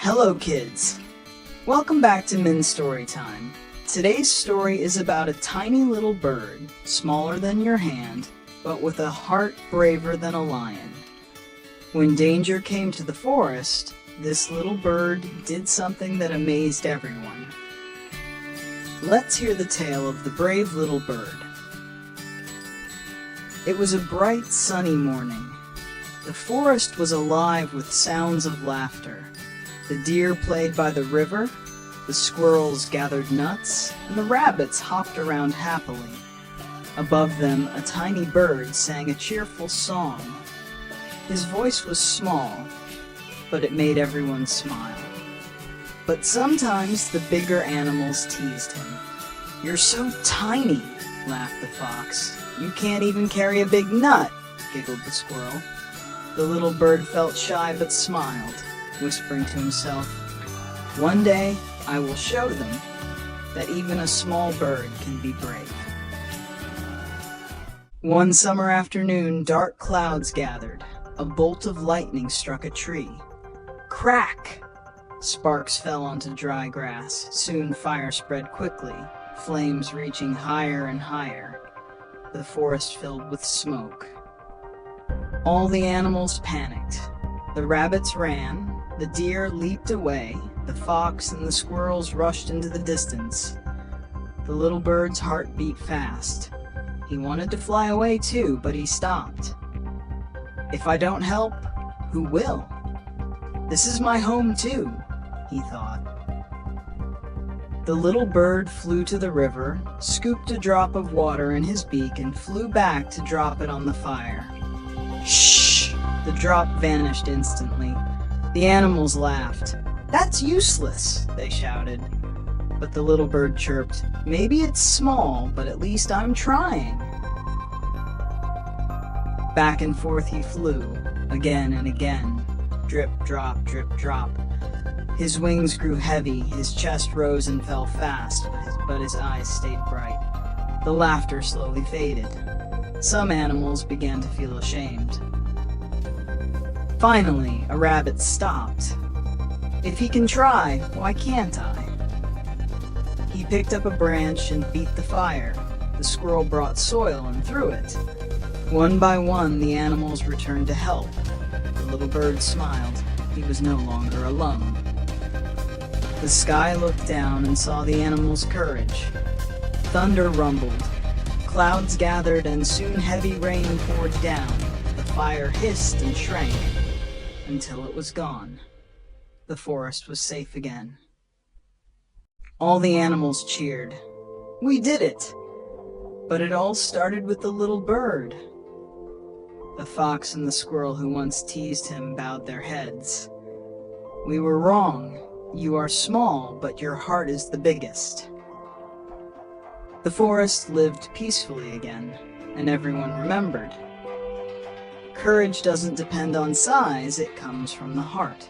Hello kids! Welcome back to Min Storytime. Today's story is about a tiny little bird, smaller than your hand, but with a heart braver than a lion. When danger came to the forest, this little bird did something that amazed everyone. Let's hear the tale of the brave little bird. It was a bright, sunny morning. The forest was alive with sounds of laughter. The deer played by the river, the squirrels gathered nuts, and the rabbits hopped around happily. Above them, a tiny bird sang a cheerful song. His voice was small, but it made everyone smile. But sometimes the bigger animals teased him. "You're so tiny," laughed the fox. "You can't even carry a big nut," giggled the squirrel. The little bird felt shy but smiled, whispering to himself, "One day I will show them that even a small bird can be brave." One summer afternoon, dark clouds gathered. A bolt of lightning struck a tree. Crack! Sparks fell onto dry grass. Soon fire spread quickly, flames reaching higher and higher. The forest filled with smoke. All the animals panicked. The rabbits ran, the deer leaped away, the fox and the squirrels rushed into the distance. The little bird's heart beat fast. He wanted to fly away too, but he stopped. "If I don't help, who will? This is my home too," he thought. The little bird flew to the river, scooped a drop of water in his beak, and flew back to drop it on the fire. "Shh!" The drop vanished instantly. The animals laughed. "That's useless," they shouted. But the little bird chirped, "Maybe it's small, but at least I'm trying." Back and forth he flew, again and again. Drip, drop, drip, drop. His wings grew heavy, his chest rose and fell fast, but his eyes stayed bright. The laughter slowly faded. Some animals began to feel ashamed. Finally, a rabbit stopped. "If he can try, why can't I?" He picked up a branch and beat the fire. The squirrel brought soil and threw it. One by one, the animals returned to help. The little bird smiled. He was no longer alone. The sky looked down and saw the animals' courage. Thunder rumbled. Clouds gathered and soon heavy rain poured down. The fire hissed and shrank until it was gone. The forest was safe again. All the animals cheered. "We did it!" But it all started with the little bird. The fox and the squirrel who once teased him bowed their heads. "We were wrong. You are small, but your heart is the biggest." The forest lived peacefully again, and everyone remembered. Courage doesn't depend on size, it comes from the heart.